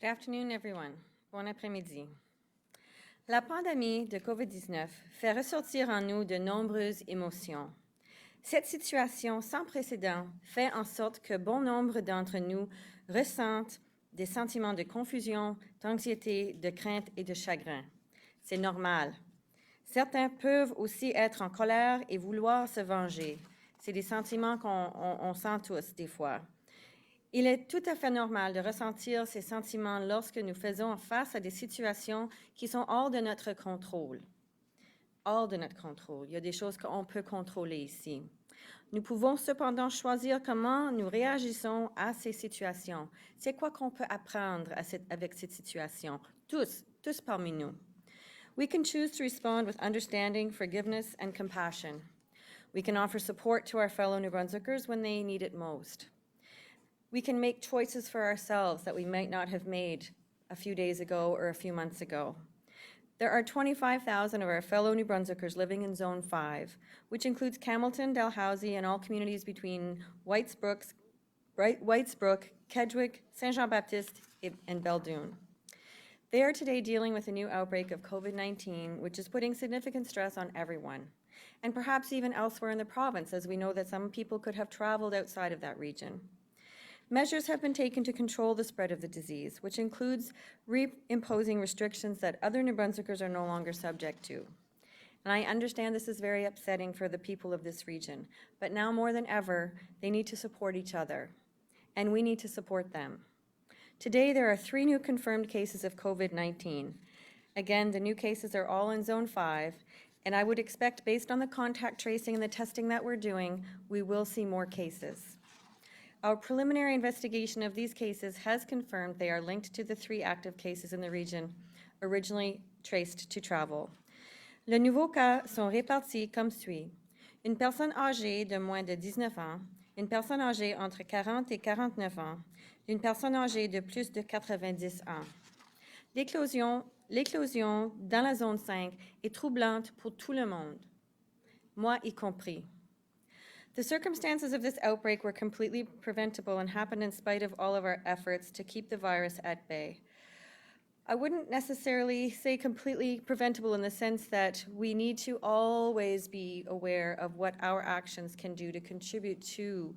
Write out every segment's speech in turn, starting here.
Good afternoon, everyone. Bon après-midi. La pandémie de COVID-19 fait ressortir en nous de nombreuses émotions. Cette situation sans précédent fait en sorte que bon nombre d'entre nous ressentent des sentiments de confusion, d'anxiété, de crainte et de chagrin. C'est normal. Certains peuvent aussi être en colère et vouloir se venger. C'est des sentiments qu'on sent tous des fois. Il est tout à fait normal de ressentir ces sentiments lorsque nous faisons face à des situations qui sont hors de notre contrôle. Hors de notre contrôle. Il y a des choses qu'on peut contrôler ici. Nous pouvons cependant choisir comment nous réagissons à ces situations. C'est quoi qu'on peut apprendre avec cette situation? Tous parmi nous. We can choose to respond with understanding, forgiveness, and compassion. We can offer support to our fellow New Brunswickers when they need it most. We can make choices for ourselves that we might not have made a few days ago or a few months ago. There are 25,000 of our fellow New Brunswickers living in Zone 5, which includes Campbellton, Dalhousie, and all communities between Whitesbrook, Kedgwick, Saint-Jean-Baptiste, and Beldoon. They are today dealing with a new outbreak of COVID-19, which is putting significant stress on everyone, and perhaps even elsewhere in the province, as we know that some people could have traveled outside of that region. Measures have been taken to control the spread of the disease, which includes reimposing restrictions that other New Brunswickers are no longer subject to. And I understand this is very upsetting for the people of this region, but now more than ever, they need to support each other, and we need to support them. Today, there are 3 new confirmed cases of COVID-19. Again, the new cases are all in Zone 5, and I would expect, based on the contact tracing and the testing that we're doing, we will see more cases. Our preliminary investigation of these cases has confirmed they are linked to the 3 active cases in the region, originally traced to travel. Les nouveaux cas sont répartis comme suit. Une personne âgée de moins de 19 ans, une personne âgée entre 40 et 49 ans, une personne âgée de plus de 90 ans. L'éclosion dans la zone 5 est troublante pour tout le monde, moi y compris. The circumstances of this outbreak were completely preventable and happened in spite of all of our efforts to keep the virus at bay. I wouldn't necessarily say completely preventable in the sense that we need to always be aware of what our actions can do to contribute to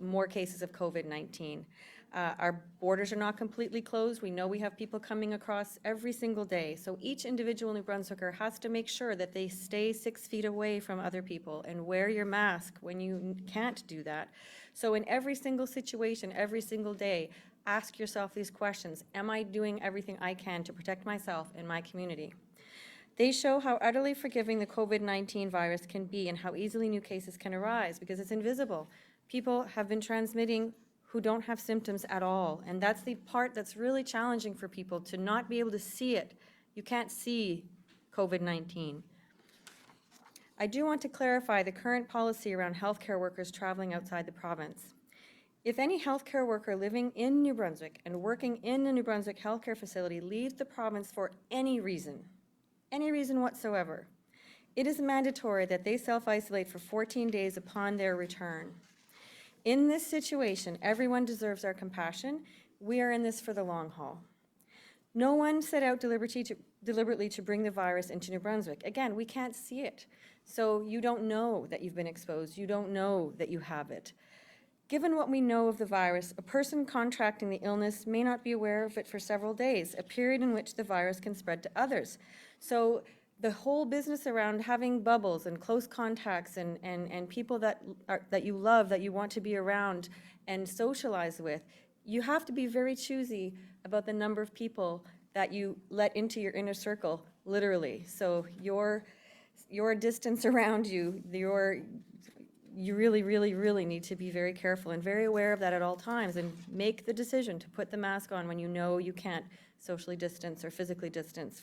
more cases of COVID-19. Our borders are not completely closed. We know we have people coming across every single day. So each individual New Brunswicker has to make sure that they stay 6 feet away from other people and wear your mask when you can't do that. So in every single situation, every single day, ask yourself these questions. Am I doing everything I can to protect myself and my community? They show how utterly forgiving the COVID-19 virus can be and how easily new cases can arise because it's invisible. People have been transmitting who don't have symptoms at all. And that's the part that's really challenging for people, to not be able to see it. You can't see COVID-19. I do want to clarify the current policy around healthcare workers traveling outside the province. If any healthcare worker living in New Brunswick and working in a New Brunswick healthcare facility leaves the province for any reason whatsoever, it is mandatory that they self-isolate for 14 days upon their return. In this situation, everyone deserves our compassion. We are in this for the long haul. No one set out deliberately to bring the virus into New Brunswick. Again, we can't see it. So you don't know that you've been exposed. You don't know that you have it. Given what we know of the virus, a person contracting the illness may not be aware of it for several days, a period in which the virus can spread to others. So the whole business around having bubbles and close contacts and people that you love, that you want to be around and socialize with, you have to be very choosy about the number of people that you let into your inner circle, literally. So your distance around you, you really need to be very careful and very aware of that at all times, and make the decision to put the mask on when you know you can't socially distance or physically distance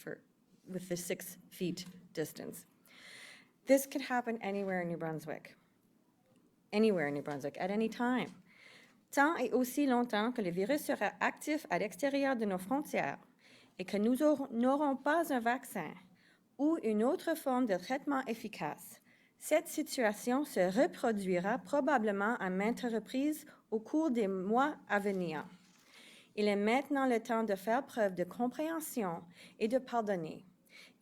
with the 6 feet distance. This could happen anywhere in New Brunswick. Anywhere in New Brunswick, at any time. Tant et aussi longtemps que le virus sera actif à l'extérieur de nos frontières et que nous n'aurons pas un vaccin ou une autre forme de traitement efficace, cette situation se reproduira probablement à maintes reprises au cours des mois à venir. Il est maintenant le temps de faire preuve de compréhension et de pardonner.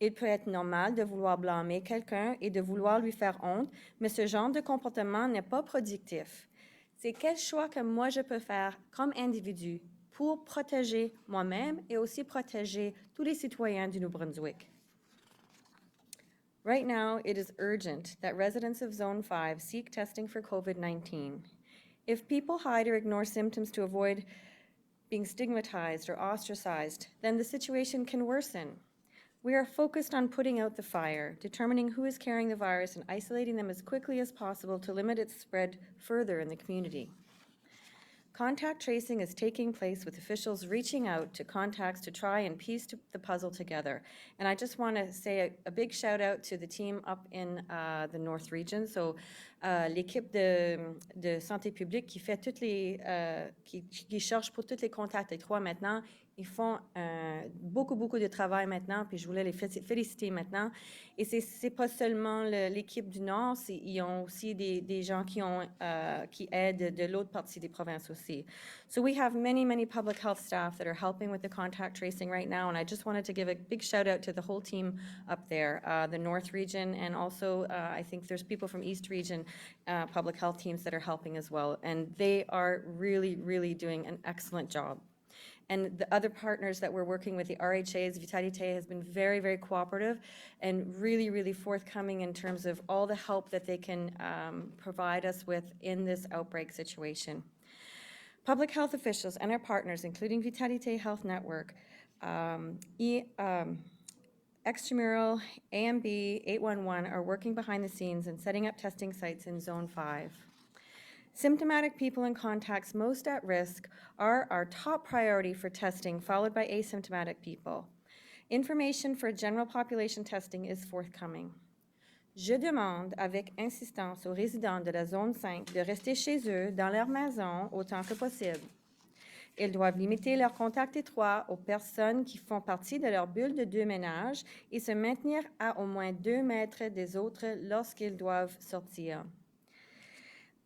Il peut être normal de vouloir blâmer quelqu'un et de vouloir lui faire honte, mais ce genre de comportement n'est pas productif. C'est quel choix que moi je peux faire comme individu pour protéger moi-même et aussi protéger tous les citoyens du Nouveau-Brunswick. Right now, it is urgent that residents of Zone 5 seek testing for COVID-19. If people hide or ignore symptoms to avoid being stigmatized or ostracized, then the situation can worsen. We are focused on putting out the fire, determining who is carrying the virus and isolating them as quickly as possible to limit its spread further in the community. Contact tracing is taking place with officials reaching out to contacts to try and piece the puzzle together. And I just want to say a big shout out to the team up in the North Region. So l'équipe de santé publique qui fait toutes les, qui cherche pour tous les contacts étroits maintenant. Ils font beaucoup de travail maintenant, puis je voulais les féliciter maintenant. Et c'est pas seulement l'équipe du Nord, ils ont aussi des gens qui aident de l'autre partie des provinces aussi. So we have many public health staff that are helping with the contact tracing right now, and I just wanted to give a big shout out to the whole team up there, the North Region, and also I think there's people from East Region public health teams that are helping as well, and they are really doing an excellent job. And the other partners that we're working with, the RHAs, Vitalité has been very cooperative and really forthcoming in terms of all the help that they can provide us with in this outbreak situation. Public health officials and our partners, including Vitalité Health Network, Extramural, AMB, 811 are working behind the scenes and setting up testing sites in Zone 5. Symptomatic people and contacts most at risk are our top priority for testing, followed by asymptomatic people. Information for general population testing is forthcoming. Je demande avec insistance aux résidents de la zone 5 de rester chez eux, dans leur maison, autant que possible. Ils doivent limiter leurs contacts étroits aux personnes qui font partie de leur bulle de 2 ménages et se maintenir à au moins 2 mètres des autres lorsqu'ils doivent sortir.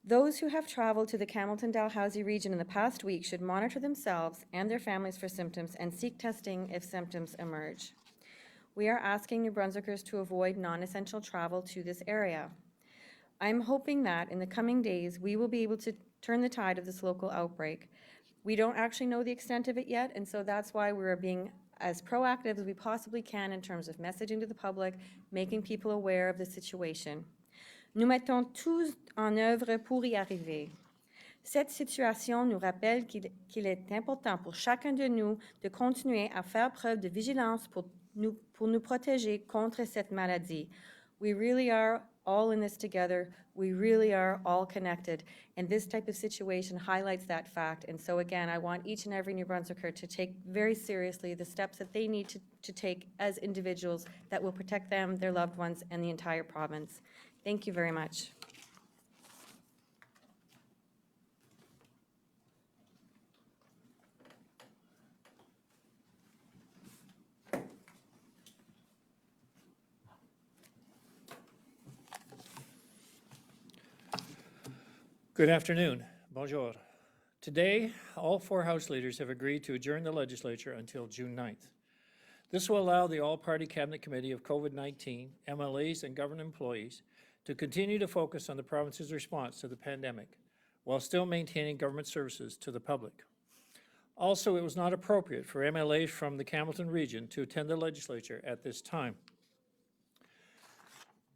Those who have traveled to the Campbellton-Dalhousie region in the past week should monitor themselves and their families for symptoms and seek testing if symptoms emerge. We are asking New Brunswickers to avoid non-essential travel to this area. I'm hoping that in the coming days, we will be able to turn the tide of this local outbreak. We don't actually know the extent of it yet, and so that's why we're being as proactive as we possibly can in terms of messaging to the public, making people aware of the situation. Nous mettons tous en œuvre pour y arriver. Cette situation nous rappelle qu'il est important pour chacun de nous de continuer à faire preuve de vigilance pour nous protéger contre cette maladie. We really are all in this together. We really are all connected. And this type of situation highlights that fact. And so again, I want each and every New Brunswicker to take very seriously the steps that they need to take as individuals that will protect them, their loved ones, and the entire province. Thank you very much. Good afternoon. Bonjour. Today, all 4 House leaders have agreed to adjourn the legislature until June 9th. This will allow the All-Party Cabinet Committee of COVID-19, MLAs, and government employees to continue to focus on the province's response to the pandemic while still maintaining government services to the public. Also, it was not appropriate for MLAs from the Campbellton region to attend the legislature at this time.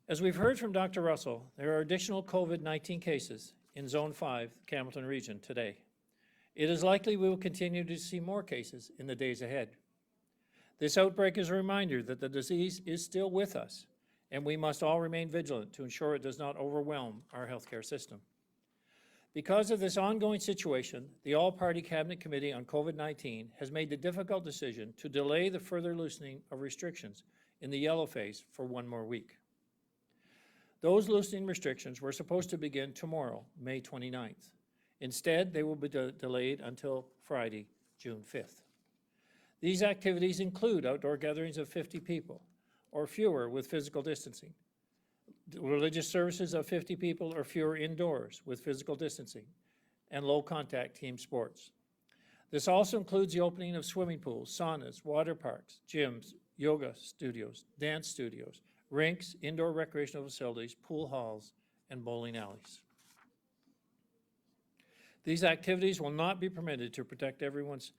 As we've heard from Dr. Russell, there are additional COVID-19 cases in Zone 5, Campbellton region today. It is likely we will continue to see more cases in the days ahead. This outbreak is a reminder that the disease is still with us, and we must all remain vigilant to ensure it does not overwhelm our healthcare system. Because of this ongoing situation, the All-Party Cabinet Committee on COVID-19 has made the difficult decision to delay the further loosening of restrictions in the yellow phase for 1 more week. Those loosening restrictions were supposed to begin tomorrow, May 29th. Instead, they will be delayed until Friday, June 5th. These activities include outdoor gatherings of 50 people or fewer with physical distancing, religious services of 50 people or fewer indoors with physical distancing, and low-contact team sports. This also includes the opening of swimming pools, saunas, water parks, gyms, yoga studios, dance studios, rinks, indoor recreational facilities, pool halls, and bowling alleys. These activities will not be permitted to protect everyone's,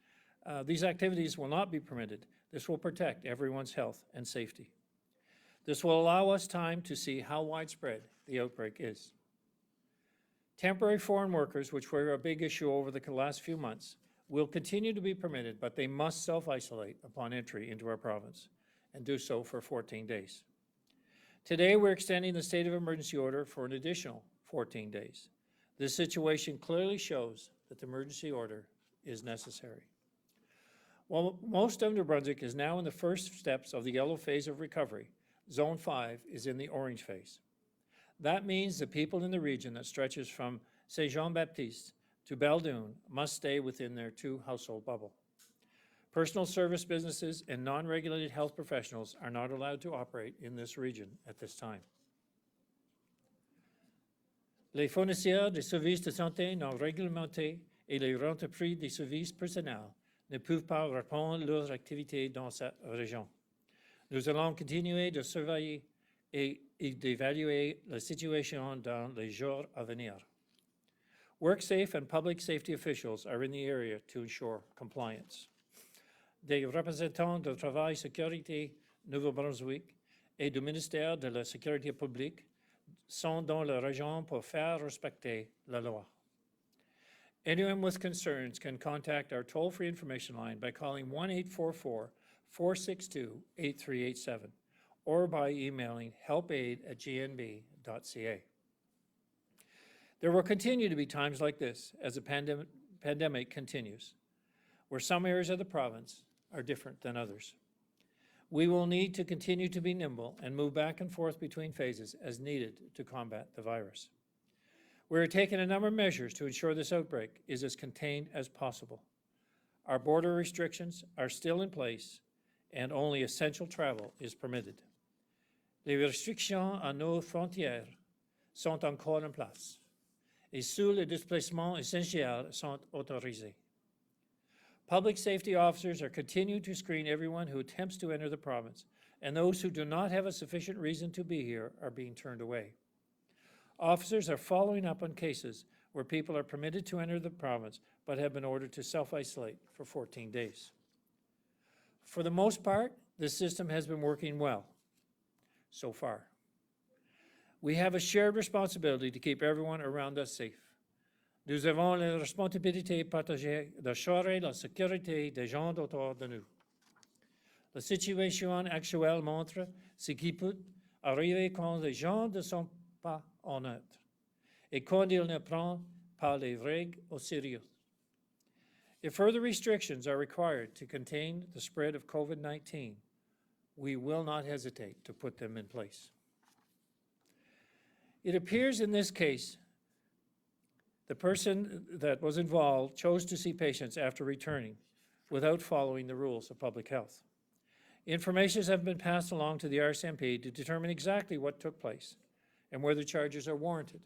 This will protect everyone's health and safety. This will allow us time to see how widespread the outbreak is. Temporary foreign workers, which were a big issue over the last few months, will continue to be permitted, but they must self-isolate upon entry into our province and do so for 14 days. Today, we're extending the state of emergency order for an additional 14 days. This situation clearly shows that the emergency order is necessary. While most of New Brunswick is now in the first steps of the yellow phase of recovery, Zone 5 is in the orange phase. That means the people in the region that stretches from Saint-Jean-Baptiste to Belledune must stay within their 2-household bubble. Personal service businesses and non-regulated health professionals are not allowed to operate in this region at this time. Les fournisseurs de services de santé non réglementés et les entreprises de services personnels ne peuvent pas reprendre leurs activités dans cette région. Nous allons continuer de surveiller et d'évaluer la situation dans les jours à venir. WorkSafe and public safety officials are in the area to ensure compliance. Des représentants de Travail Sécurité Nouveau-Brunswick et du ministère de la Sécurité publique sont dans la région pour faire respecter la loi. Anyone with concerns can contact our toll-free information line by calling 1-844-462-8387 or by emailing helpaid@gnb.ca. There will continue to be times like this as the pandemic continues, where some areas of the province are different than others. We will need to continue to be nimble and move back and forth between phases as needed to combat the virus. We are taking a number of measures to ensure this outbreak is as contained as possible. Our border restrictions are still in place and only essential travel is permitted. Les restrictions à nos frontières sont encore en place et seuls les déplacements essentiels sont autorisés. Public safety officers are continuing to screen everyone who attempts to enter the province, and those who do not have a sufficient reason to be here are being turned away. Officers are following up on cases where people are permitted to enter the province but have been ordered to self-isolate for 14 days. For the most part, the system has been working well so far. We have a shared responsibility to keep everyone around us safe. Nous avons la responsabilité partagée d'assurer la sécurité des gens autour de nous. La situation actuelle montre ce qui peut arriver quand les gens ne sont pas honnêtes et quand ils ne prennent pas les règles au sérieux. If further restrictions are required to contain the spread of COVID-19, we will not hesitate to put them in place. It appears in this case, the person that was involved chose to see patients after returning without following the rules of public health. Information has been passed along to the RCMP to determine exactly what took place and whether charges are warranted.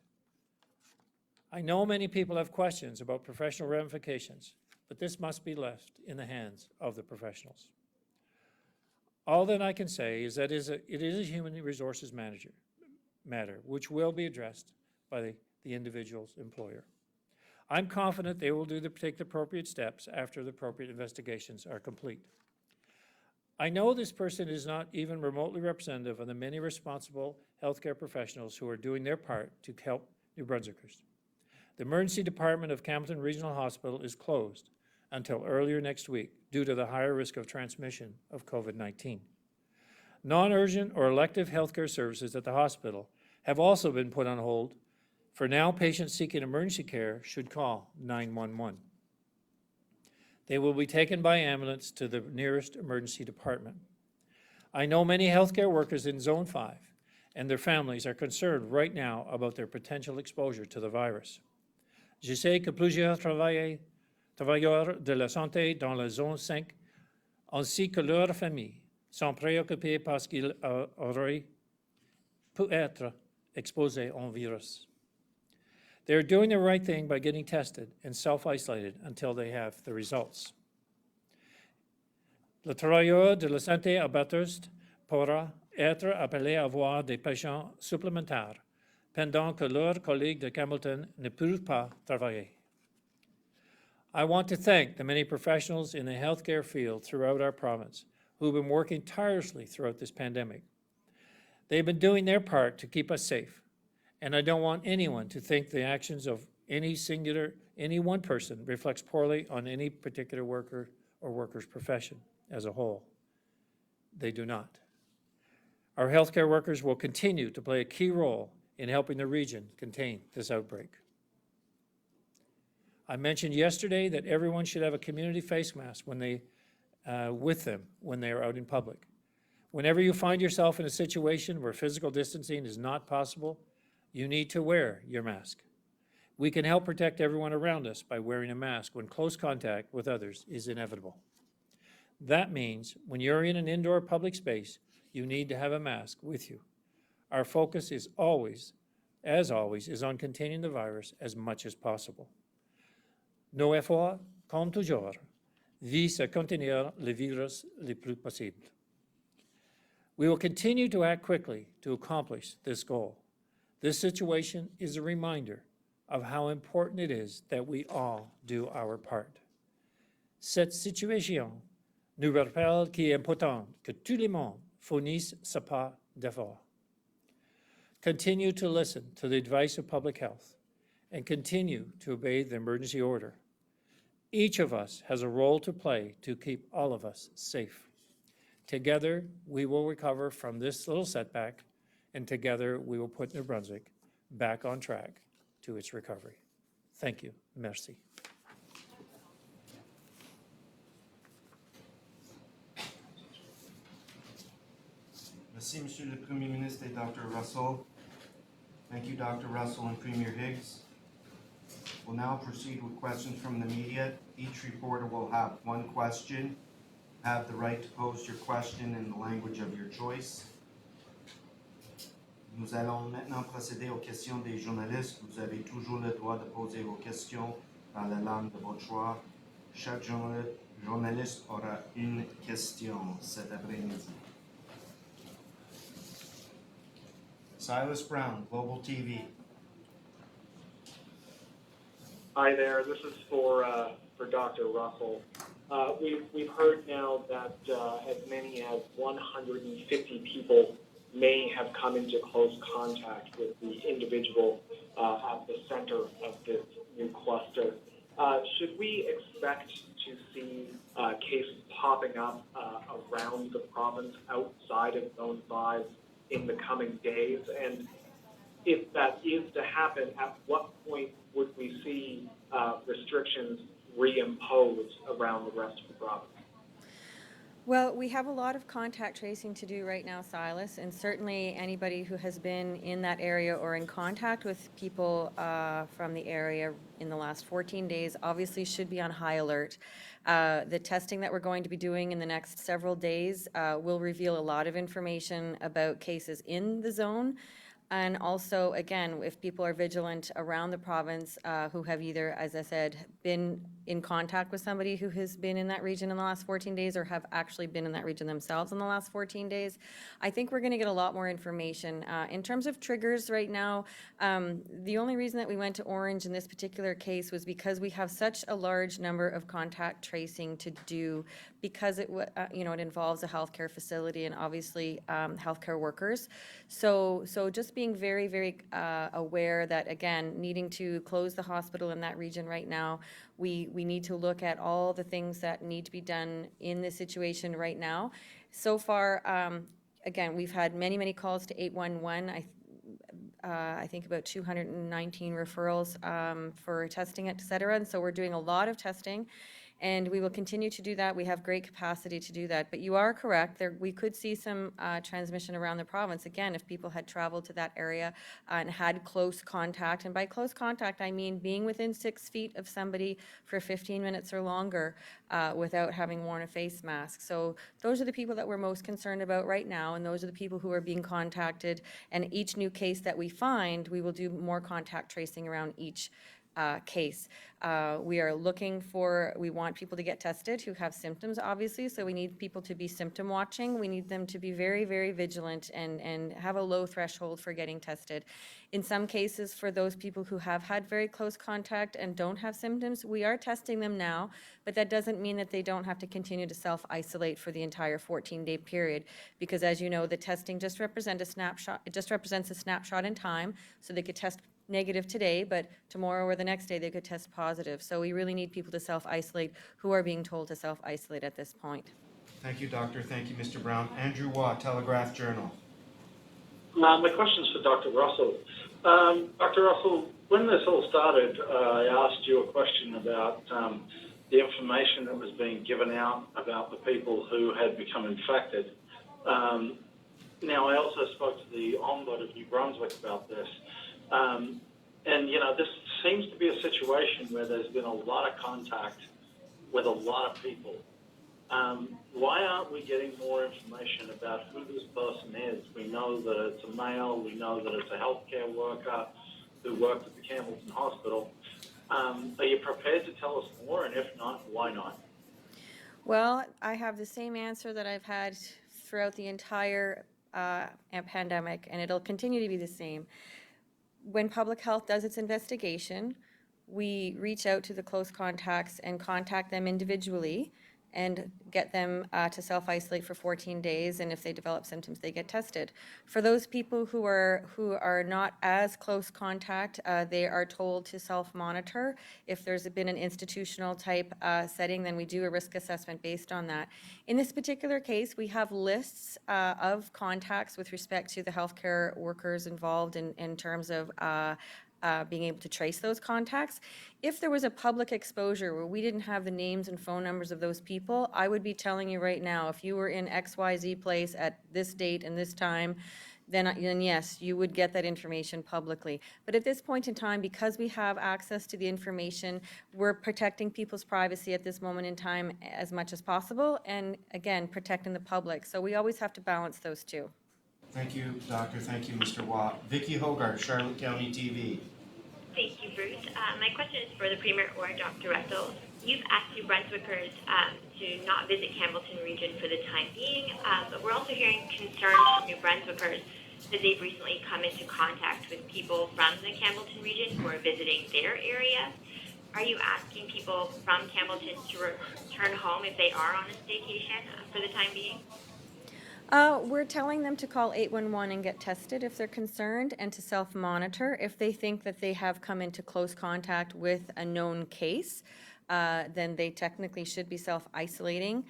I know many people have questions about professional ramifications, but this must be left in the hands of the professionals. All that I can say is that it is a human resources matter, which will be addressed by the individual's employer. I'm confident they will take the appropriate steps after the appropriate investigations are complete. I know this person is not even remotely representative of the many responsible healthcare professionals who are doing their part to help New Brunswickers. The emergency department of Campbellton Regional Hospital is closed until earlier next week due to the higher risk of transmission of COVID-19. Non-urgent or elective healthcare services at the hospital have also been put on hold. For now, patients seeking emergency care should call 911. They will be taken by ambulance to the nearest emergency department. I know many healthcare workers in Zone 5 and their families are concerned right now about their potential exposure to the virus. Je sais que plusieurs travailleurs de la santé dans la Zone 5 ainsi que leurs familles sont préoccupés parce qu'ils auraient pu être exposés au virus. They're doing the right thing by getting tested and self-isolated until they have the results. Le travailleur de la santé à Bathurst pourra être appelé à voir des patients supplémentaires pendant que leurs collègues de Campbellton ne peuvent pas travailler. I want to thank the many professionals in the healthcare field throughout our province who have been working tirelessly throughout this pandemic. They've been doing their part to keep us safe, and I don't want anyone to think the actions of any one person reflects poorly on any particular worker or worker's profession as a whole. They do not. Our healthcare workers will continue to play a key role in helping the region contain this outbreak. I mentioned yesterday that everyone should have a community face mask with them when they are out in public. Whenever you find yourself in a situation where physical distancing is not possible, you need to wear your mask. We can help protect everyone around us by wearing a mask when close contact with others is inevitable. That means when you're in an indoor public space, you need to have a mask with you. Our focus is always, as always, is on containing the virus as much as possible. Nos efforts, comme toujours, visent à contenir le virus le plus possible. We will continue to act quickly to accomplish this goal. This situation is a reminder of how important it is that we all do our part. Cette situation nous rappelle qu'il est important que tout le monde fournisse sa part d'effort. Continue to listen to the advice of public health and continue to obey the emergency order. Each of us has a role to play to keep all of us safe. Together, we will recover from this little setback, and together we will put New Brunswick back on track to its recovery. Thank you. Merci. Merci, Monsieur le Premier Ministre et Dr. Russell. Thank you, Dr. Russell and Premier Higgs. We'll now proceed with questions from the media. Each reporter will have one question. Have the right to pose your question in the language of your choice. Nous allons maintenant procéder aux questions des journalistes. Vous avez toujours le droit de poser vos questions dans la langue de votre choix. Chaque journaliste aura une question cet après-midi. Silas Brown, Global TV. Hi there. This is for Dr. Russell. We've heard now that as many as 150 people may have come into close contact with the individual at the center of this new cluster. Should we expect to see cases popping up around the province outside of Zone 5 in the coming days? And if that is to happen, at what point would we see restrictions reimposed around the rest of the province? Well, we have a lot of contact tracing to do right now, Silas, and certainly anybody who has been in that area or in contact with people from the area in the last 14 days obviously should be on high alert. The testing that we're going to be doing in the next several days will reveal a lot of information about cases in the zone. And also, again, if people are vigilant around the province who have either, as I said, been in contact with somebody who has been in that region in the last 14 days or have actually been in that region themselves in the last 14 days, I think we're going to get a lot more information. In terms of triggers right now, the only reason that we went to orange in this particular case was because we have such a large number of contact tracing to do, because it involves a healthcare facility and obviously healthcare workers. So just being very, very aware that, again, needing to close the hospital in that region right now, we need to look at all the things that need to be done in this situation right now. So far, again, we've had many, many calls to 811. I think about 219 referrals for testing, et cetera. And so we're doing a lot of testing. And we will continue to do that. We have great capacity to do that. But you are correct, we could see some transmission around the province, again, if people had traveled to that area and had close contact. And by close contact, I mean being within 6 feet of somebody for 15 minutes or longer without having worn a face mask. So those are the people that we're most concerned about right now, and those are the people who are being contacted. And each new case that we find, we will do more contact tracing around each case. We want people to get tested who have symptoms, obviously, so we need people to be symptom watching. We need them to be very, very vigilant and have a low threshold for getting tested. In some cases, for those people who have had very close contact and don't have symptoms, we are testing them now, but that doesn't mean that they don't have to continue to self-isolate for the entire 14-day period, because as you know, the testing just represents a snapshot in time, so they could test negative today, but tomorrow or the next day they could test positive. So we really need people to self-isolate who are being told to self-isolate at this point. Thank you, Doctor. Thank you, Mr. Brown. Andrew Watt, Telegraph Journal. My question is for Dr. Russell. Dr. Russell, when this all started, I asked you a question about the information that was being given out about the people who had become infected. Now, I also spoke to the Ombudsman of New Brunswick about this. And, you know, this seems to be a situation where there's been a lot of contact with a lot of people. Why aren't we getting more information about who this person is? We know that it's a male. We know that it's a healthcare worker who worked at the Campbellton Hospital. Are you prepared to tell us more? And if not, why not? Well, I have the same answer that I've had throughout the entire pandemic, and it'll continue to be the same. When public health does its investigation, we reach out to the close contacts and contact them individually and get them to self-isolate for 14 days, and if they develop symptoms, they get tested. For those people who are not as close contact, they are told to self-monitor. If there's been an institutional type setting, then we do a risk assessment based on that. In this particular case, we have lists of contacts with respect to the healthcare workers involved in terms of being able to trace those contacts. If there was a public exposure where we didn't have the names and phone numbers of those people, I would be telling you right now, if you were in XYZ place at this date and this time, then yes, you would get that information publicly. But at this point in time, because we have access to the information, we're protecting people's privacy at this moment in time as much as possible, and again, protecting the public. So we always have to balance those two. Thank you, Doctor. Thank you, Mr. Watt. Vicky Hogarth, Charlotte County TV. Thank you, Bruce. My question is for the Premier or Dr. Russell. You've asked New Brunswickers to not visit Campbellton region for the time being, but we're also hearing concerns from New Brunswickers that they've recently come into contact with people from the Campbellton region who are visiting their area. Are you asking people from Campbellton to return home if they are on a staycation for the time being? We're telling them to call 811 and get tested if they're concerned, and to self-monitor. If they think that they have come into close contact with a known case, then they technically should be self-isolating.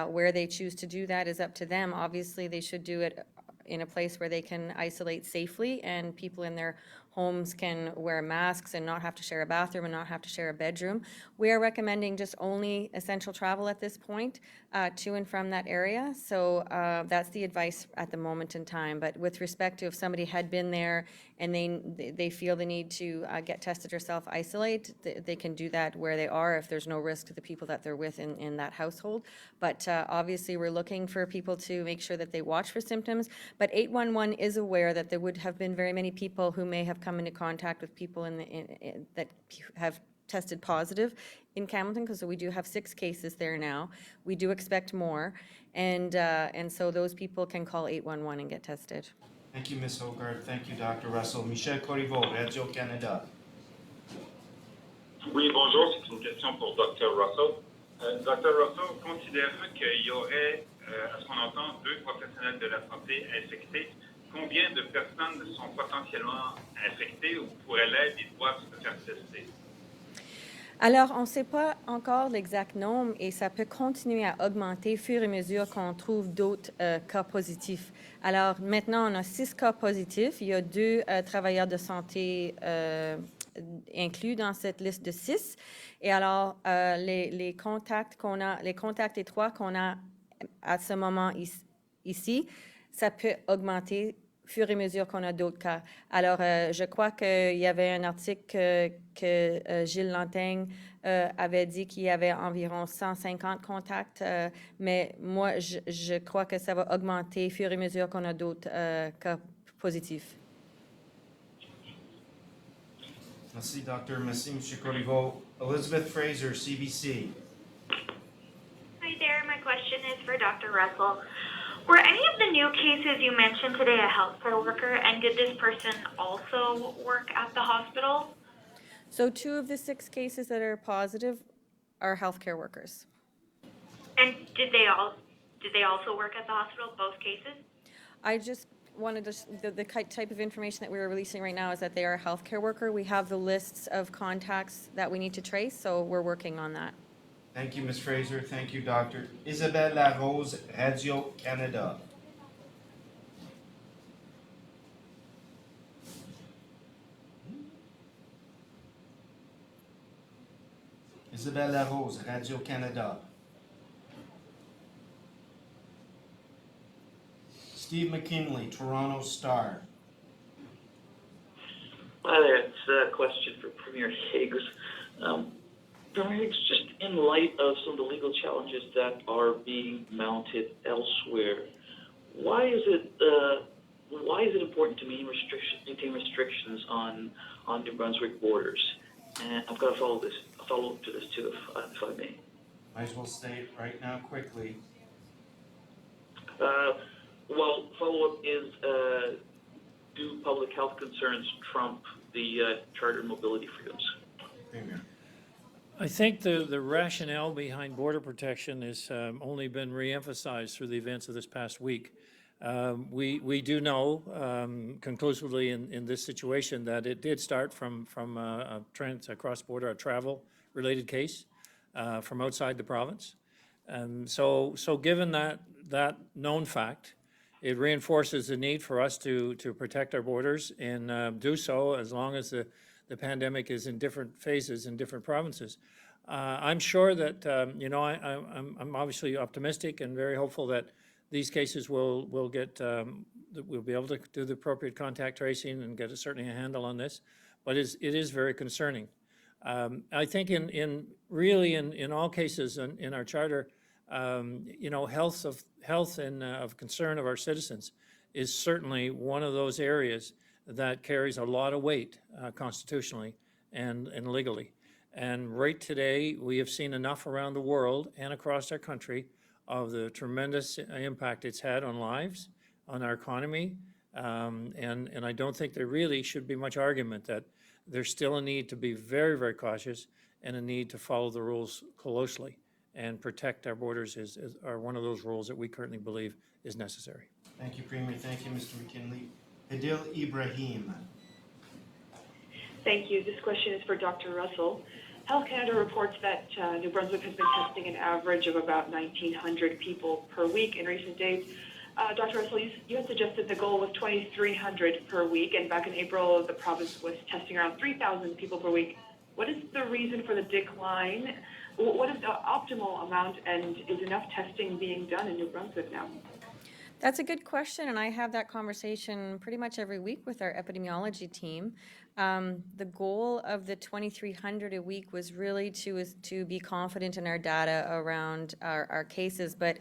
Where they choose to do that is up to them. Obviously, they should do it in a place where they can isolate safely, and people in their homes can wear masks and not have to share a bathroom and not have to share a bedroom. We are recommending just only essential travel at this point to and from that area. So that's the advice at the moment in time. But with respect to if somebody had been there and they feel the need to get tested or self-isolate, they can do that where they are if there's no risk to the people that they're with in that household. But obviously we're looking for people to make sure that they watch for symptoms. But 811 is aware that there would have been very many people who may have come into contact with people that have tested positive in Campbellton, because we do have 6 cases there now. We do expect more, and so those people can call 811 and get tested. Thank you, Ms. Hogarth. Thank you, Dr. Russell. Michel Corriveau, Radio-Canada. Oui, bonjour. C'est une question pour Dr. Russell. Dr. Russell, considérant qu'il y aurait, à ce qu'on entend, 2 professionnels de la santé infectés, combien de personnes sont potentiellement infectées ou pourraient l'être et doivent se faire tester? Alors, on ne sait pas encore l'exact nombre et ça peut continuer à augmenter au fur et à mesure qu'on trouve d'autres cas positifs. Alors, maintenant, on a 6 cas positifs. Il y a 2 travailleurs de santé inclus dans cette liste de 6. Et alors, les contacts étroits qu'on a à ce moment ici, ça peut augmenter au fur et à mesure qu'on a d'autres cas. Alors, je crois qu'il y avait un article que Gilles Lantaigne avait dit qu'il y avait environ 150 contacts, mais moi, je crois que ça va augmenter au fur et à mesure qu'on a d'autres cas positifs. Merci, Dr. Merci, M. Corriveau. Elizabeth Fraser, CBC. Hi there, my question is for Dr. Russell. Were any of the new cases you mentioned today a healthcare worker, and did this person also work at the hospital? So 2 of the 6 cases that are positive are healthcare workers. And did they also work at the hospital, both cases? I just wanted to, the type of information that we are releasing right now is that they are a healthcare worker. We have the lists of contacts that we need to trace, so we're working on that. Thank you, Ms. Fraser. Thank you, Doctor. Isabelle Larose, Radio-Canada. Isabelle Larose, Radio-Canada. Steve McKinley, Toronto Star. Hi there, it's a question for Premier Higgs. Premier Higgs, just in light of some of the legal challenges that are being mounted elsewhere, why is it important to maintain restrictions on New Brunswick borders? And I've got a follow-up to this too, if I may. Might as well say it right now quickly. Well, follow-up is, do public health concerns trump the Charter mobility freedoms? Premier. I think the rationale behind border protection has only been reemphasized through the events of this past week. We do know conclusively in this situation that it did start from a cross-border, a travel-related case from outside the province. So given that known fact, it reinforces the need for us to protect our borders and do so as long as the pandemic is in different phases in different provinces. I'm sure that, I'm obviously optimistic and very hopeful that these cases will we'll be able to do the appropriate contact tracing and get certainly a handle on this, but it is very concerning. I think in all cases in our charter, health and of concern of our citizens is certainly one of those areas that carries a lot of weight constitutionally and legally. And right today, we have seen enough around the world and across our country of the tremendous impact it's had on lives, on our economy, and I don't think there really should be much argument that there's still a need to be very, very cautious and a need to follow the rules closely and protect our borders are one of those rules that we currently believe is necessary. Thank you, Premier. Thank you, Mr. McKinley. Adil Ibrahim. Thank you. This question is for Dr. Russell. Health Canada reports that New Brunswick has been testing an average of about 1,900 people per week in recent days. Dr. Russell, you had suggested the goal was 2,300 per week, and back in April, the province was testing around 3,000 people per week. What is the reason for the decline? What is the optimal amount, and is enough testing being done in New Brunswick now? That's a good question, and I have that conversation pretty much every week with our epidemiology team. The goal of the 2,300 a week was really to be confident in our data around our cases, but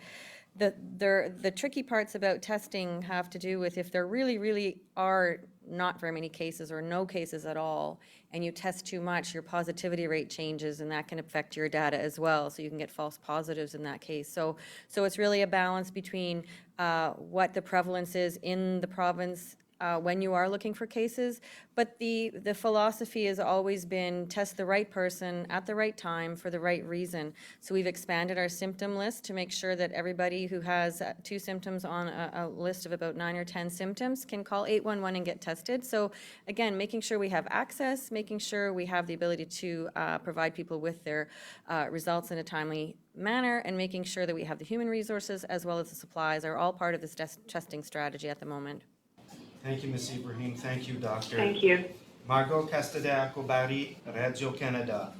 the tricky parts about testing have to do with if there really are not very many cases or no cases at all, and you test too much, your positivity rate changes, and that can affect your data as well, so you can get false positives in that case. So it's really a balance between what the prevalence is in the province when you are looking for cases, but the philosophy has always been test the right person at the right time for the right reason. So we've expanded our symptom list to make sure that everybody who has 2 symptoms on a list of about 9 or 10 symptoms can call 811 and get tested. So again, making sure we have access, making sure we have the ability to provide people with their results in a timely manner, and making sure that we have the human resources as well as the supplies are all part of this testing strategy at the moment. Thank you, Ms. Ibrahim. Thank you, Doctor. Thank you. Margot Castader-Akobari, Radio-Canada.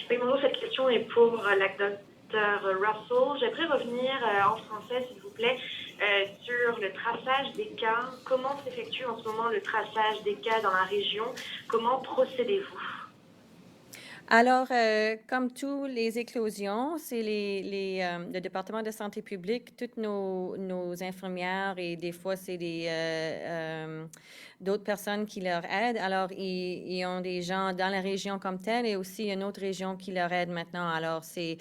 Oui, bonjour, cette question est pour la docteur Russell. J'aimerais revenir en français, s'il vous plaît, sur le traçage des cas. Comment s'effectue en ce moment le traçage des cas dans la région? Comment procédez-vous? Alors, comme tous les éclosions, c'est le département de santé publique, toutes nos infirmières et des fois, c'est d'autres personnes qui leur aident. Alors, ils ont des gens dans la région comme telle et aussi une autre région qui leur aide maintenant. Alors, c'est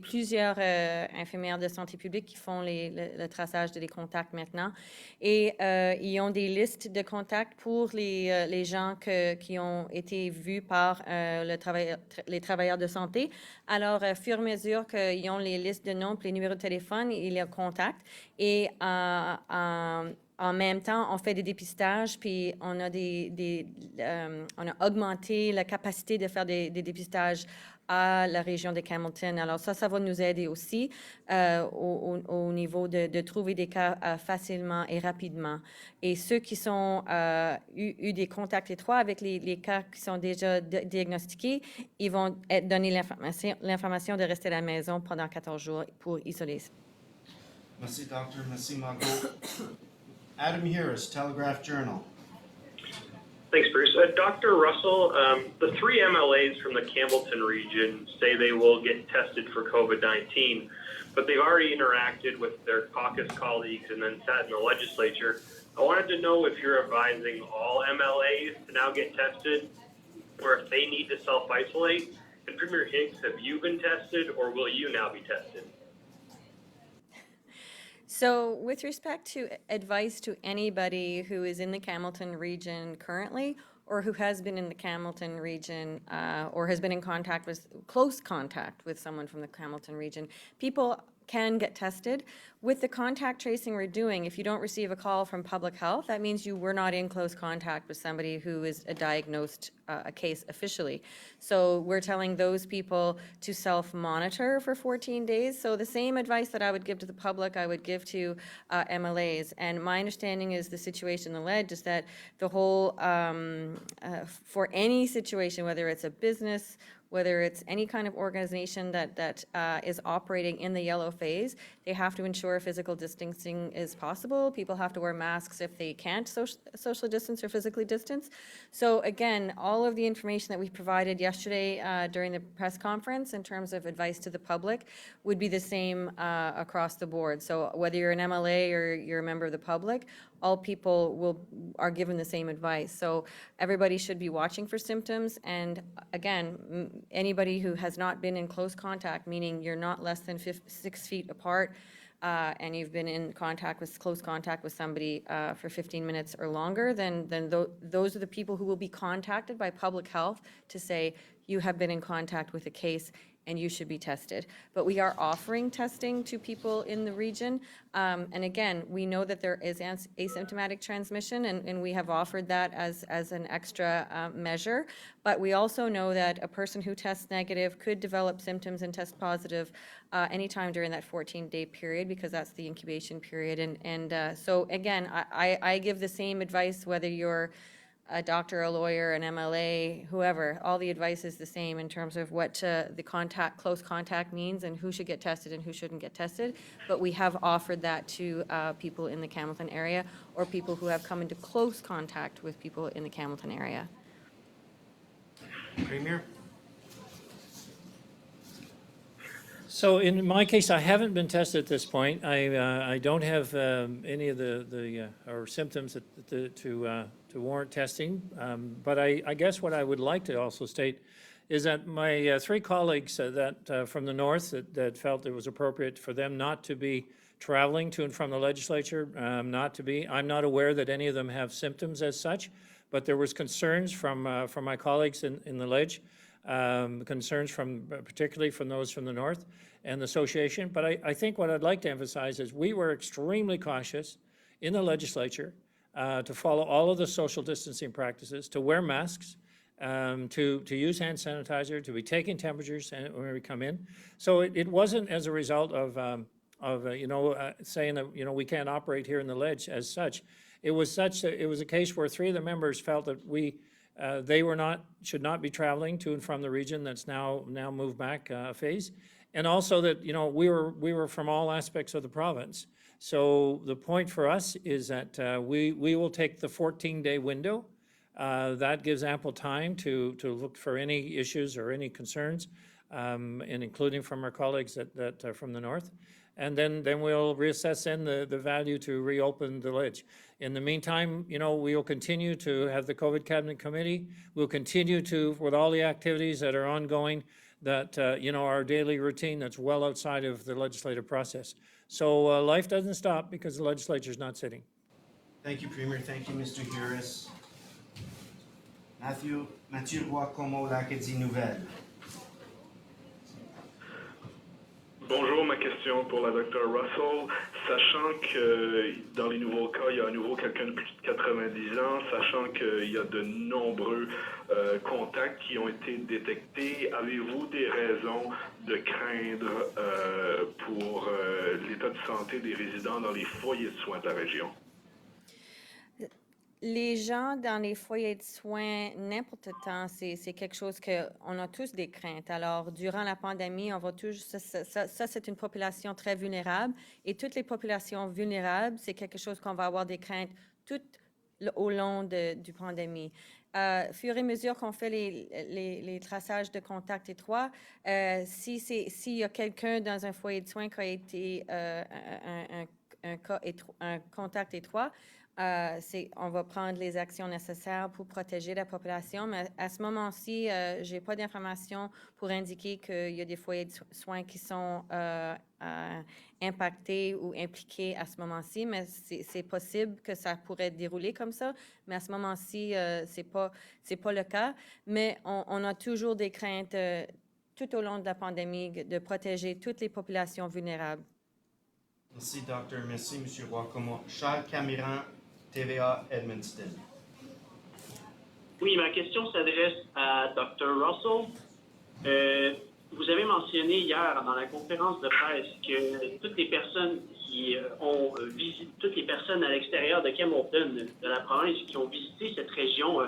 plusieurs infirmières de santé publique qui font le traçage des contacts maintenant. Et ils ont des listes de contacts pour les gens qui ont été vus par les travailleurs de santé. Alors, au fur et à mesure qu'ils ont les listes de noms et les numéros de téléphone, ils les contactent. Et en même temps, on fait des dépistages, puis on a on a augmenté la capacité de faire des dépistages à la région de Campbellton. Alors ça va nous aider aussi au niveau de trouver des cas facilement et rapidement. Et ceux qui ont eu des contacts étroits avec les cas qui sont déjà diagnostiqués, ils vont être donnés l'information de rester à la maison pendant 14 jours pour isoler. Merci, Doctor. Merci, Margot. Adam Harris, Telegraph Journal. Thanks, Bruce. Dr. Russell, the 3 MLAs from the Campbellton region say they will get tested for COVID-19, but they've already interacted with their caucus colleagues and then sat in the legislature. I wanted to know if you're advising all MLAs to now get tested or if they need to self-isolate. And Premier Higgs, have you been tested or will you now be tested? So with respect to advice to anybody who is in the Campbellton region currently or who has been in the Campbellton region or has been in close contact with someone from the Campbellton region, people can get tested. With the contact tracing we're doing, if you don't receive a call from public health, that means you were not in close contact with somebody who is a diagnosed a case officially. So we're telling those people to self-monitor for 14 days. So the same advice that I would give to the public, I would give to MLAs. And my understanding is the situation in the ledge is that the whole, for any situation, whether it's a business, whether it's any kind of organization that is operating in the yellow phase, they have to ensure physical distancing is possible. People have to wear masks if they can't socially distance or physically distance. So again, all of the information that we provided yesterday during the press conference in terms of advice to the public would be the same across the board. So whether you're an MLA or you're a member of the public, all people are given the same advice. So everybody should be watching for symptoms. And again, anybody who has not been in close contact, meaning you're not less than 6 feet apart, and you've been in close contact with somebody for 15 minutes or longer, then those are the people who will be contacted by public health to say, you have been in contact with a case and you should be tested. But we are offering testing to people in the region. And again, we know that there is asymptomatic transmission, and we have offered that as an extra measure. But we also know that a person who tests negative could develop symptoms and test positive anytime during that 14-day period, because that's the incubation period. And so again, I give the same advice whether you're a doctor, a lawyer, an MLA, whoever. All the advice is the same in terms of what the close contact means and who should get tested and who shouldn't get tested. But we have offered that to people in the Campbellton area or people who have come into close contact with people in the Campbellton area. Premier? So in my case, I haven't been tested at this point. I don't have any of the or symptoms to warrant testing. But I guess what I would like to also state is that my 3 colleagues that from the north that felt it was appropriate for them not to be traveling to and from the legislature, I'm not aware that any of them have symptoms as such, but there was concerns from my colleagues in the ledge. Concerns particularly from those from the north and the association. But I think what I'd like to emphasize is we were extremely cautious in the legislature to follow all of the social distancing practices, to wear masks, to use hand sanitizer, to be taking temperatures when we come in. So it wasn't as a result of saying that we can't operate here in the ledge as such. It was a case where 3 of the members felt that we They should not be traveling to and from the region that's now moved back a phase. And also that, we were from all aspects of the province. So the point for us is that we will take the 14-day window. That gives ample time to look for any issues or any concerns, and including from our colleagues that are from the north. And then we'll reassess then the value to reopen the ledge. In the meantime, we will continue to have the COVID Cabinet Committee. We'll continue to, with all the activities that are ongoing, that, our daily routine that's well outside of the legislative process. So life doesn't stop because the legislature's not sitting. Thank you, Premier. Thank you, Mr. Harris. Mathieu Roy-Como, l'Acadie Nouvelle. Bonjour, ma question pour la Dr. Russell. Sachant que dans les nouveaux cas, il y a à nouveau quelqu'un de plus de 90 ans, sachant qu'il y a de nombreux contacts qui ont été détectés, avez-vous des raisons de craindre pour l'état de santé des résidents dans les foyers de soins de la région? Les gens dans les foyers de soins, n'importe temps, c'est quelque chose qu'on a tous des craintes. Alors, durant la pandémie, on va tous, ça c'est une population très vulnérable. Et toutes les populations vulnérables, c'est quelque chose qu'on va avoir des craintes tout au long du pandémie. Fur et à mesure qu'on fait les traçages de contacts étroits, s'il y a quelqu'un dans un foyer de soins qui a été un contact étroit, on va prendre les actions nécessaires pour protéger la population, mais à ce moment-ci, je n'ai pas d'informations pour indiquer qu'il y a des foyers de soins qui sont impactés ou impliqués à ce moment-ci, mais c'est possible que ça pourrait dérouler comme ça, mais à ce moment-ci, c'est pas le cas. Mais on a toujours des craintes tout au long de la pandémie de protéger toutes les populations vulnérables. Merci, Dr. Merci, M. Roy-Como. Charles Camiran, TVA Edmundston. Oui, ma question s'adresse à Dr. Russell. Vous avez mentionné hier dans la conférence de presse que toutes les personnes qui ont visité, toutes les personnes à l'extérieur de Campbellton, de la province, qui ont visité cette région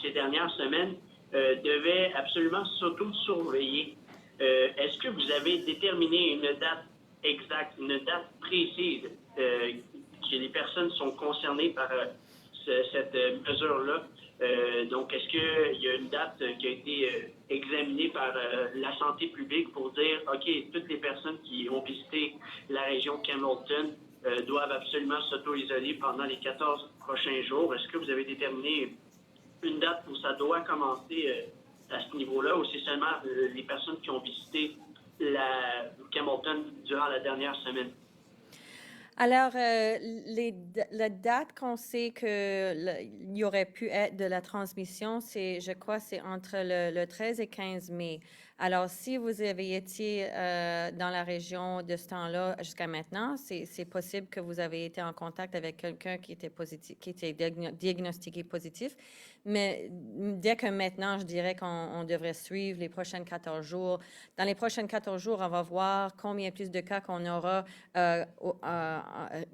ces dernières semaines, devaient absolument s'auto-surveiller. Est-ce que vous avez déterminé une date exacte, une date précise que les personnes sont concernées par cette mesure-là? Donc, est-ce qu'il y a une date qui a été examinée par la santé publique pour dire, OK, toutes les personnes qui ont visité la région Campbellton doivent absolument s'auto-isoler pendant les 14 prochains jours? Est-ce que vous avez déterminé une date où ça doit commencer à ce niveau-là, ou c'est seulement les personnes qui ont visité la Campbellton durant la dernière semaine? Alors, la date qu'on sait qu'il y aurait pu être de la transmission, je crois, c'est entre le 13 et 15 mai. Alors, si vous avez été dans la région de ce temps-là jusqu'à maintenant, c'est possible que vous avez été en contact avec quelqu'un qui était positif, qui était diagnostiqué positif. Mais dès que maintenant, je dirais qu'on devrait suivre les prochaines 14 jours. Dans les prochaines 14 jours, on va voir combien plus de cas qu'on aura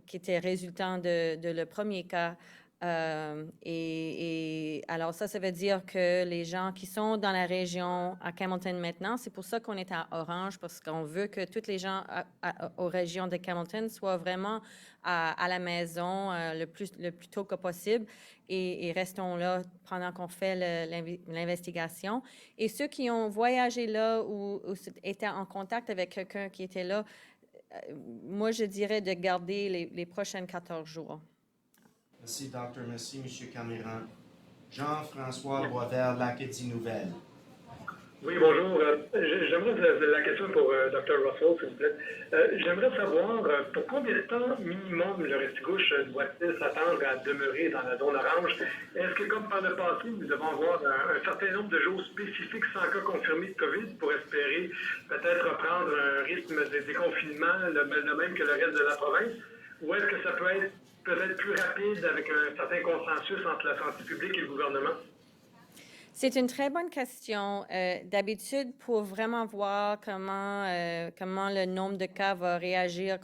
qui étaient résultant de le premier cas. Et alors ça veut dire que les gens qui sont dans la région à Campbellton maintenant, c'est pour ça qu'on est à Orange, parce qu'on veut que tous les gens aux régions de Campbellton soient vraiment à la maison le plus tôt que possible et restons là pendant qu'on fait l'investigation. Et ceux qui ont voyagé là ou étaient en contact avec quelqu'un qui était là, moi je dirais de garder les prochaines 14 jours. Merci, docteur. Merci, M. Camiran. Jean-François Boisvert, l'Acadie Nouvelle. Oui, bonjour. J'aimerais la question pour Dr. Russell, s'il vous plaît. J'aimerais savoir pour combien de temps minimum le Restigouche doit-il s'attendre à demeurer dans la zone orange? Est-ce que, comme par le passé, nous devons avoir un certain nombre de jours spécifiques sans cas confirmés de COVID pour espérer peut-être reprendre un rythme de déconfinement, le même que le reste de la province? Ou est-ce que ça peut être peut-être plus rapide avec un certain consensus entre la santé publique et le gouvernement? C'est une très bonne question. D'habitude, pour vraiment voir comment le nombre de cas va réagir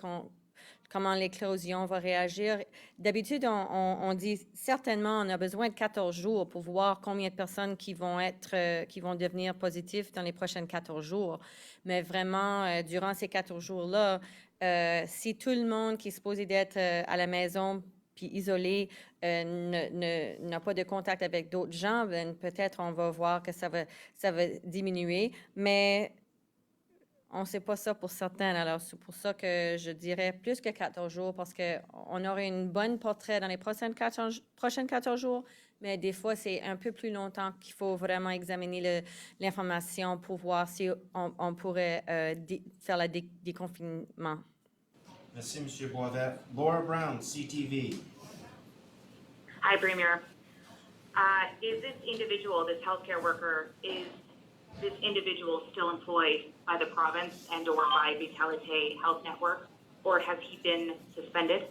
comment l'éclosion va réagir. D'habitude, on dit certainement on a besoin de 14 jours pour voir combien de personnes qui vont devenir positives dans les prochaines 14 jours. Mais vraiment, durant ces 14 jours-là, si tout le monde qui est supposé d'être à la maison puis isolé n'a pas de contact avec d'autres gens, ben, peut-être on va voir que ça va diminuer. Mais on ne sait pas ça pour certains. Alors, c'est pour ça que je dirais plus que 14 jours, parce qu'on aurait une bonne portrait dans les prochaines 14 jours, mais des fois, c'est un peu plus longtemps qu'il faut vraiment examiner l'information pour voir si on pourrait faire le déconfinement. Merci, M. Boisvert. Laura Brown, CTV. Hi, Premier. Is this individual, this healthcare worker, is this individual still employed by the province and or by Vitalite Health Network, or has he been suspended?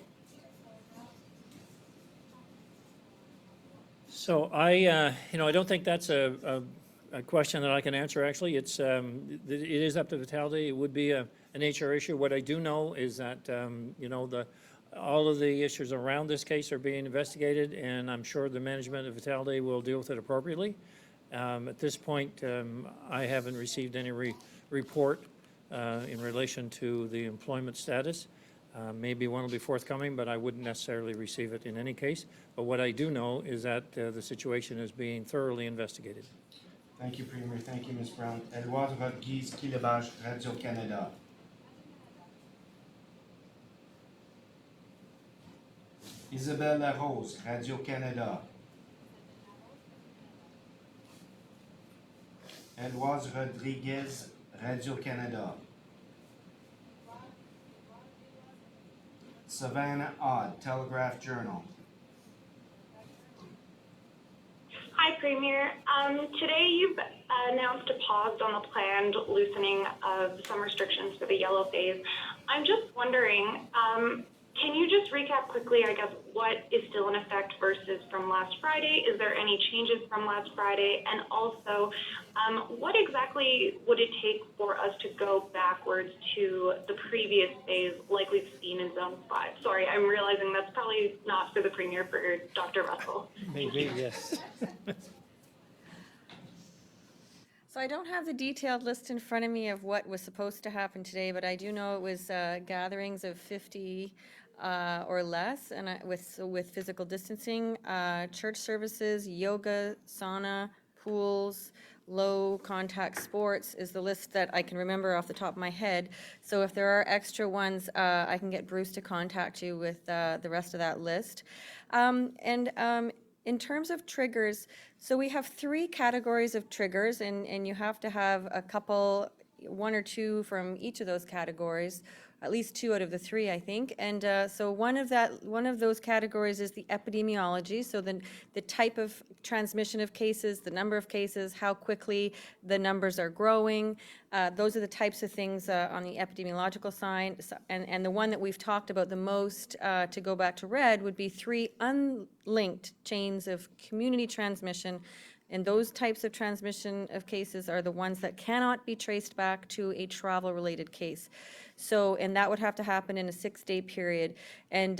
So I don't think that's a question that I can answer, actually. It is up to Vitality. It would be an HR issue. What I do know is that, all of the issues around this case are being investigated, and I'm sure the management of Vitality will deal with it appropriately. At this point, I haven't received any report in relation to the employment status. Maybe one will be forthcoming, but I wouldn't necessarily receive it in any case. But what I do know is that the situation is being thoroughly investigated. Thank you, Premier. Thank you, Ms. Brown. Éloi Rodriguez-Quilebage, Radio-Canada. Isabelle Larose, Radio-Canada. Éloise Rodriguez, Radio-Canada. Savannah Odd, Telegraph Journal. Hi, Premier. Today you've announced a pause on the planned loosening of some restrictions for the yellow phase. I'm just wondering, can you just recap quickly, I guess, what is still in effect versus from last Friday? Is there any changes from last Friday? And also, what exactly would it take for us to go backwards to the previous phase like we've seen in Zone 5? Sorry, I'm realizing that's probably not for the Premier, for Dr. Russell. Maybe, yes. So I don't have the detailed list in front of me of what was supposed to happen today, but I do know it was gatherings of 50 or less, and with physical distancing, church services, yoga, sauna, pools, low contact sports is the list that I can remember off the top of my head. So if there are extra ones, I can get Bruce to contact you with the rest of that list. In terms of triggers, so we have 3 categories of triggers, and you have to have a couple, 1 or 2 from each of those categories, at least 2 out of the 3, I think. And so one of those categories is the epidemiology, so the type of transmission of cases, the number of cases, how quickly the numbers are growing. Those are the types of things on the epidemiological side. And the one that we've talked about the most, to go back to red, would be 3 unlinked chains of community transmission. And those types of transmission of cases are the ones that cannot be traced back to a travel-related case. So, and that would have to happen in a 6-day period. And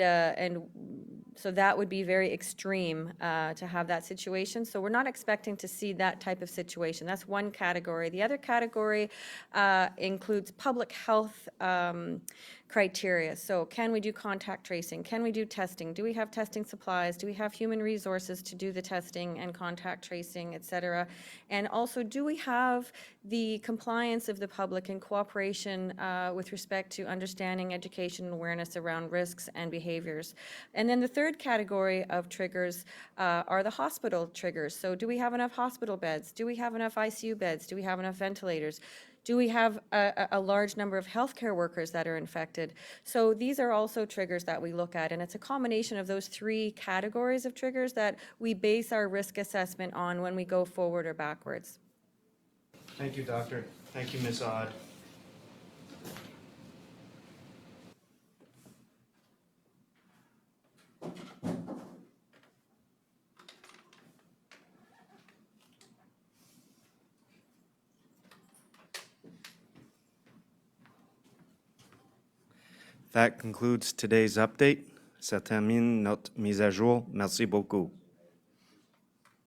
so that would be very extreme to have that situation. So we're not expecting to see that type of situation. That's one category. The other category includes public health criteria. So can we do contact tracing? Can we do testing? Do we have testing supplies? Do we have human resources to do the testing and contact tracing, et cetera? And also, do we have the compliance of the public in cooperation with respect to understanding, education, and awareness around risks and behaviors? And then the third category of triggers are the hospital triggers. So do we have enough hospital beds? Do we have enough ICU beds? Do we have enough ventilators? Do we have a large number of healthcare workers that are infected? So these are also triggers that we look at, and it's a combination of those 3 categories of triggers that we base our risk assessment on when we go forward or backwards. Thank you, Doctor. Thank you, Ms. Odd. That concludes today's update. Ça termine notre mise à jour. Merci beaucoup.